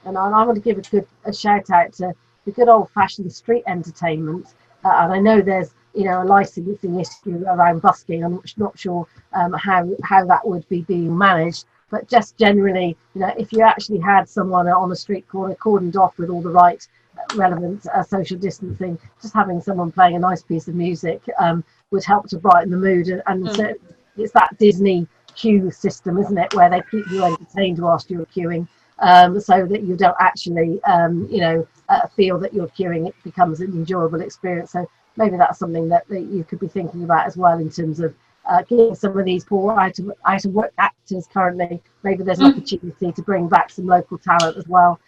And I want to give a shout out to the good old fashioned street entertainment. And I know there's a licensing issue around busking. I'm not sure how that would be being managed, but just generally, if you actually had someone on a street corner cordoned off with all the right relevant social distancing, just having someone playing a nice piece of music would help to brighten the mood. And it's that Disney queue system, isn't it, where they keep you entertained whilst you're queuing, so that you don't actually feel that you're queuing. It becomes an enjoyable experience. So maybe that's something that you could be thinking about as well, in terms of giving some of these poor out of work actors currently. Maybe there's an opportunity to bring back some local talent as well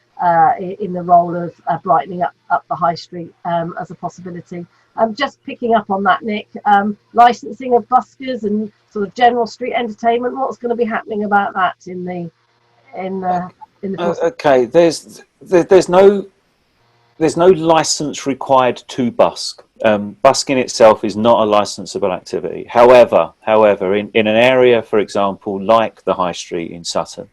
in the role of brightening up the high street as a possibility. Just picking up on that, Nick, licensing of buskers and sort of general street entertainment. What's going to be happening about that in the okay, there's no license required to busk. Busking itself is not a licensable activity. However, in an area, for example, like the High Street in Sutton,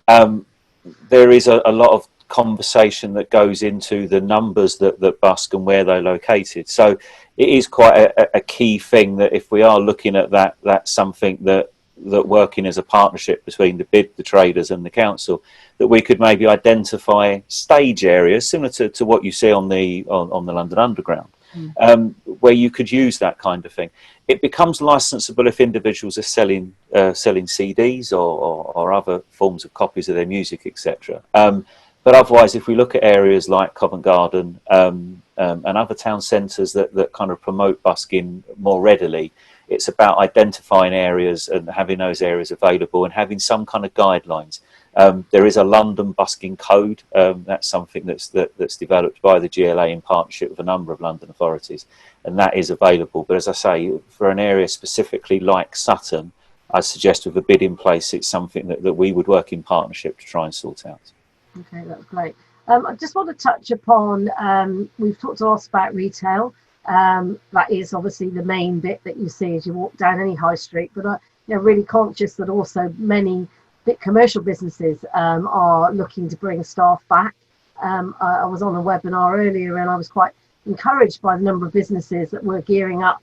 there is a lot of conversation that goes into the numbers that busk and where they're located. So it is quite a key thing that if we are looking at that, that's something that that working as a partnership between the traders and the council, that we could maybe identify stage areas similar to what you see on the London Underground, where you could use that kind of thing. It becomes licensable if individuals are selling CDs or other forms of copies of their music, etc. But otherwise, if we look at areas like Covent Garden and other town centres that kind of promote busking more readily, it's about identifying areas and having those areas available and having some kind of guidelines. There is a London busking code. That's something that's developed by the GLA in partnership with a number of London authorities, and that is available. But as I say, for an area specifically like Sutton, I suggest with a bid in place, it's something that we would work in partnership to try and sort out. Okay, that's great. I just want to touch upon, we've talked a lot about retail. That is obviously the main bit that you see as you walk down any high street, but I'm really conscious that also many big commercial businesses are looking to bring staff back. I was on a webinar earlier and I was quite encouraged by the number of businesses that were gearing up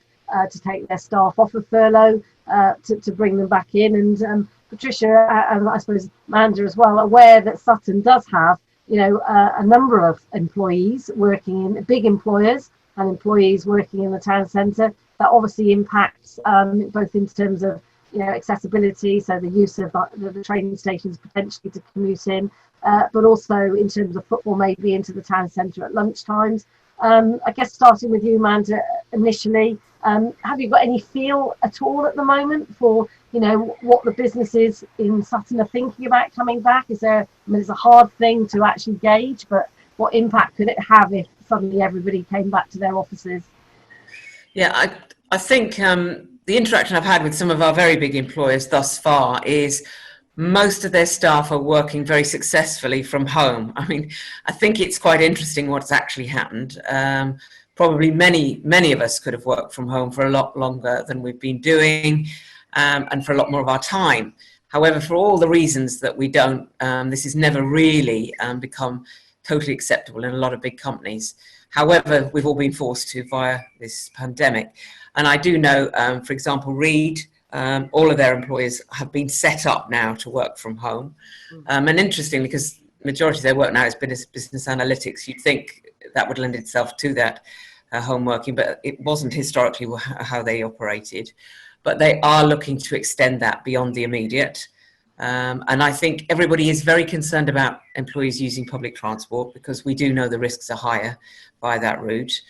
to take their staff off of furlough to bring them back in. And Patricia and I suppose Amanda as well, aware that Sutton does have a number of employees working in big employers and employees working in the town centre. That obviously impacts both in terms of accessibility, so the use of the train stations potentially to commute in, but also in terms of footfall maybe into the town centre at lunchtimes. I guess starting with you, Amanda, initially, have you got any feel at all at the moment for what the businesses in Sutton are thinking about coming back? It's a hard thing to actually gauge, but what impact could it have if suddenly everybody came back to their offices? Yeah, I think the interaction I've had with some of our very big employers thus far is most of their staff are working very successfully from home. I mean, I think it's quite interesting what's actually happened. Probably many of us could have worked from home for a lot longer than we've been doing, and for a lot more of our time. However, for all the reasons that we don't, this has never really become totally acceptable in a lot of big companies. However, we've all been forced to via this pandemic. And I do know, for example, Reed, all of their employees have been set up now to work from home. And interestingly, because the majority of their work now is business analytics, you'd think that would lend itself to that home working, but it wasn't historically how they operated. But they are looking to extend that beyond the immediate. And I think everybody is very concerned about employees using public transport because we do know the risks are higher by that route.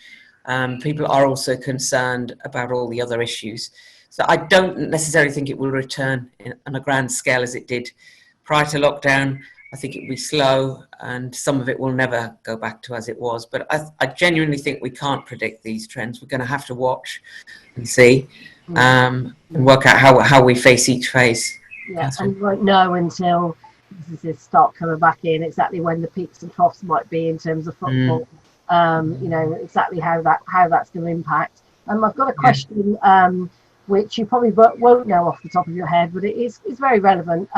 People are also concerned about all the other issues. So I don't necessarily think it will return on a grand scale as it did prior to lockdown. I think it will be slow and some of it will never go back to as it was. But I genuinely think we can't predict these trends. We're going to have to watch and see and work out how we face each phase. Yeah, and we won't know until businesses start coming back in exactly when the peaks and troughs might be in terms of footfall. Exactly how that's going to impact. I've got a question which you probably won't know off the top of your head, but it is very relevant.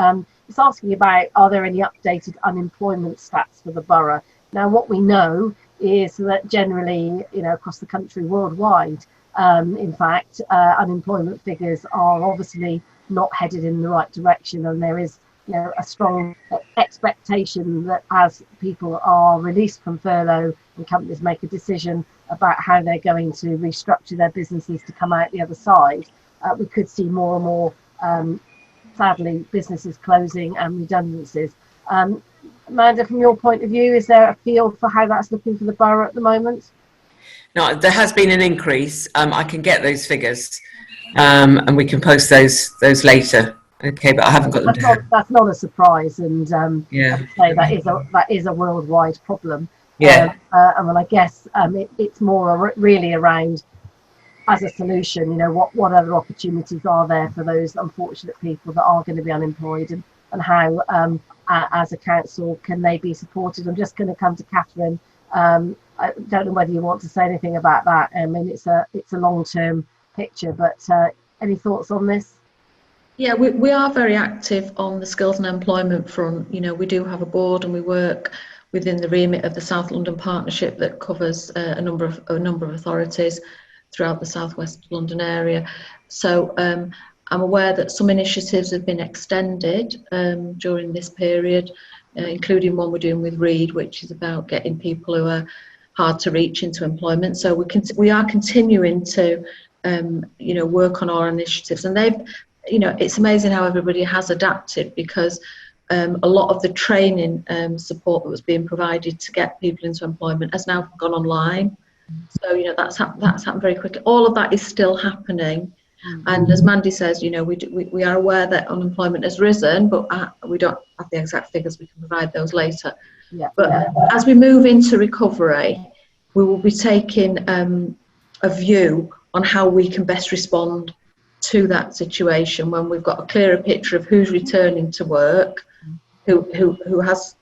It's asking about, are there any updated unemployment stats for the borough? Now, what we know is that generally, across the country, worldwide, in fact, unemployment figures are obviously not headed in the right direction, and there is a strong expectation that as people are released from furlough and companies make a decision about how they're going to restructure their businesses to come out the other side, we could see more and more, sadly, businesses closing and redundancies. Amanda, from your point of view, is there a feel for how that's looking for the borough at the moment? No, there has been an increase. I can get those figures and we can post those later. Okay, but I haven't got them. That's not a surprise, and I'd say that is a worldwide problem. Yeah. I guess it's more really around, as a solution, what other opportunities are there for those unfortunate people that are going to be unemployed, and how, as a council, can they be supported? I'm just going to come to Catherine. I don't know whether you want to say anything about that. I mean, it's a long-term picture, but any thoughts on this? Yeah, we are very active on the skills and employment front. We do have a board and we work within the remit of the South London Partnership that covers a number of authorities throughout the South West London area. So I'm aware that some initiatives have been extended during this period, including one we're doing with Reed, which is about getting people who are hard to reach into employment. So we are continuing to work on our initiatives, and they've, it's amazing how everybody has adapted, because a lot of the training support that was being provided to get people into employment has now gone online. So that's happened very quickly. All of that is still happening. And as Mandy says, we are aware that unemployment has risen, but we don't have the exact figures. We can provide those later. Yeah. But as we move into recovery, we will be taking a view on how we can best respond to that situation when we've got a clearer picture of who's returning to work, who has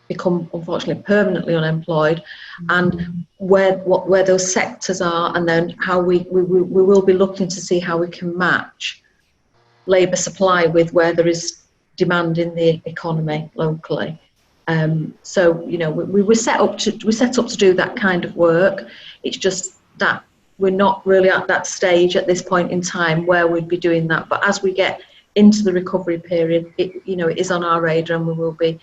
become unfortunately permanently unemployed, and where those sectors are, and then how we will be looking to see how we can match labour supply with where there is demand in the economy locally. So we set up to do that kind of work. It's just that we're not really at that stage at this point in time where we'd be doing that. But as we get into the recovery period, it is on our radar, and we will be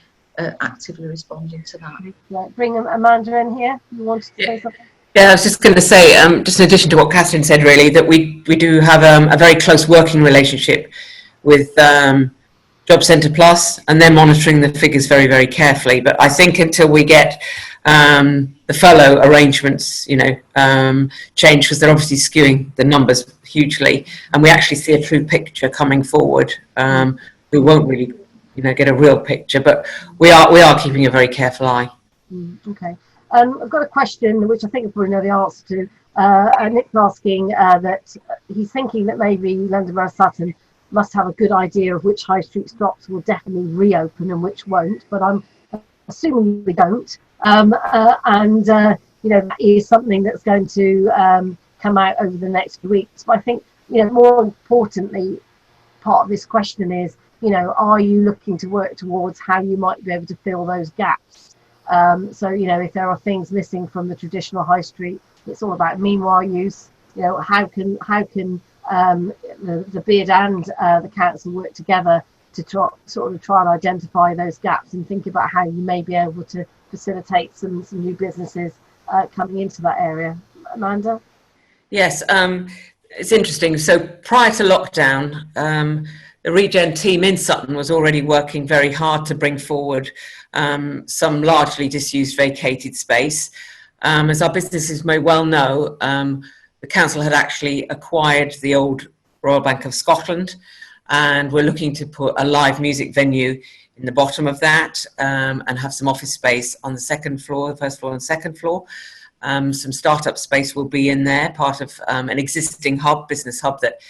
actively responding to that. Right. Bring Amanda in here. You wanted to say something? Yeah, I was just going to say, just in addition to what Catherine said, really, that we do have a very close working relationship with Job Centre Plus, and they're monitoring the figures very, very carefully. But I think until we get the furlough arrangements, change, because they're obviously skewing the numbers hugely, and we actually see a true picture coming forward, we won't really get a real picture, but we are keeping a very careful eye. Okay. I've got a question which I think I probably know the answer to. Nick's asking that he's thinking that maybe London Borough Sutton must have a good idea of which high street shops will definitely reopen and which won't, but I'm assuming we don't. That is something that's going to come out over the next few weeks. But I think, more importantly, part of this question is, are you looking to work towards how you might be able to fill those gaps? If there are things missing from the traditional high street, it's all about meanwhile use. How can the bid and the council work together to try and identify those gaps and think about how you may be able to facilitate some new businesses coming into that area. Amanda? Yes, it's interesting. So prior to lockdown, the Regen team in Sutton was already working very hard to bring forward some largely disused vacated space. As our businesses may well know, the council had actually acquired the old Royal Bank of Scotland, and we're looking to put a live music venue in the bottom of that, and have some office space on the second floor, the first floor and second floor. Some startup space will be in there, part of an existing business hub that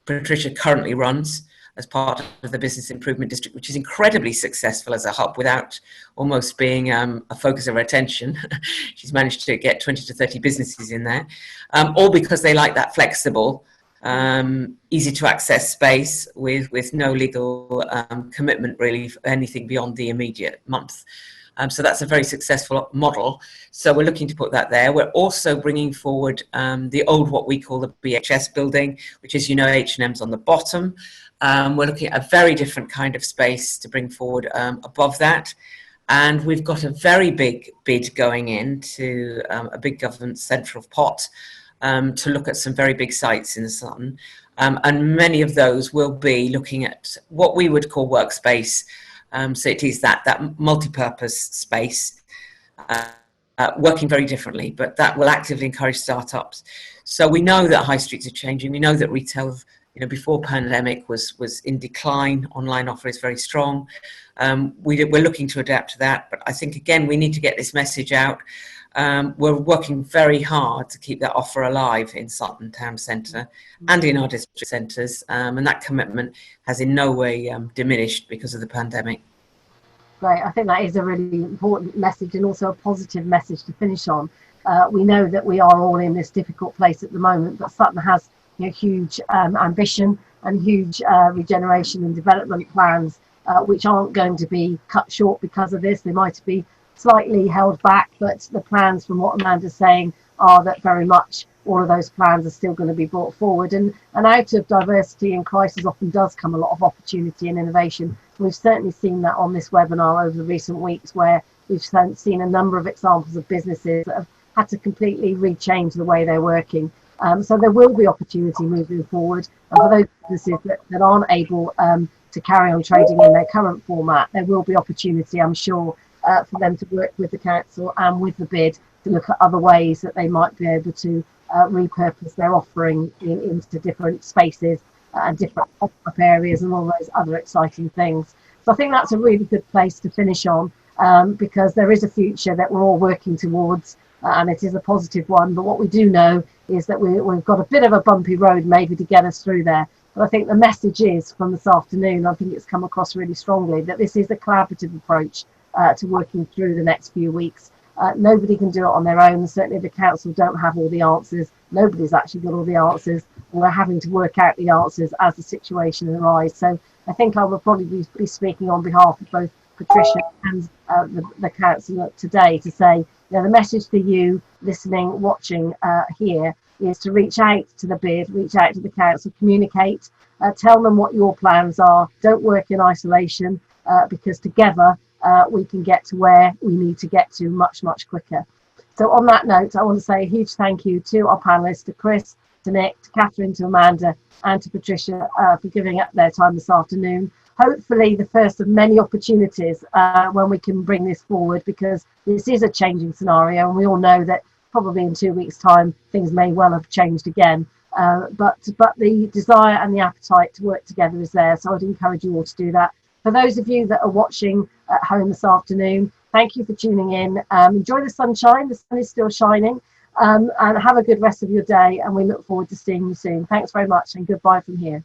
Patricia currently runs as part of the Business Improvement District, which is incredibly successful as a hub without almost being a focus of her attention. She's managed to get 20 to 30 businesses in there, all because they like that flexible, easy to access space with no legal commitment really for anything beyond the immediate month. So that's a very successful model. So we're looking to put that there. We're also bringing forward the old, what we call the BHS building, which is, H&M's on the bottom. We're looking at a very different kind of space to bring forward above that. And we've got a very big bid going into a big government central pot to look at some very big sites in the Sutton. And many of those will be looking at what we would call workspace. So it is that multi-purpose space, working very differently, but that will actively encourage startups. So we know that high streets are changing. We know that retail, before pandemic was in decline. Online offer is very strong. We're looking to adapt to that, but I think again we need to get this message out. We're working very hard to keep that offer alive in Sutton Town Centre and in our district centres, and that commitment has in no way diminished because of the pandemic. Great, I think that is a really important message, and also a positive message to finish on. We know that we are all in this difficult place at the moment, but Sutton has huge ambition and huge regeneration and development plans, which aren't going to be cut short because of this. They might be slightly held back, but the plans, from what Amanda's saying, are that very much all of those plans are still going to be brought forward. And out of diversity and crisis often does come a lot of opportunity and innovation. We've certainly seen that on this webinar over the recent weeks, where we've seen a number of examples of businesses that have had to completely rechange the way they're working. So there will be opportunity moving forward. And for those businesses that aren't able to carry on trading in their current format, there will be opportunity, I'm sure, for them to work with the council and with the bid to look at other ways that they might be able to repurpose their offering into different spaces and different pop-up areas and all those other exciting things. So I think that's a really good place to finish on, because there is a future that we're all working towards, and it is a positive one. But what we do know is that we've got a bit of a bumpy road maybe to get us through there. But I think the message is from this afternoon, I think it's come across really strongly, that this is a collaborative approach to working through the next few weeks. Nobody can do it on their own. Certainly the council don't have all the answers. Nobody's actually got all the answers. And we're having to work out the answers as the situation arises. So I think I will probably be speaking on behalf of both Patricia and the council today to say, the message to you listening, watching here is to reach out to the bid, reach out to the council, communicate, tell them what your plans are. Don't work in isolation, because together we can get to where we need to get to much, much quicker. So on that note, I want to say a huge thank you to our panellists, to Chris, to Nick, to Catherine, to Amanda and to Patricia for giving up their time this afternoon. Hopefully the first of many opportunities when we can bring this forward, because this is a changing scenario and we all know that probably in 2 weeks' time things may well have changed again. But the desire and the appetite to work together is there. So I'd encourage you all to do that. For those of you that are watching at home this afternoon, thank you for tuning in. Enjoy the sunshine. The sun is still shining. And have a good rest of your day. And we look forward to seeing you soon. Thanks very much and goodbye from here.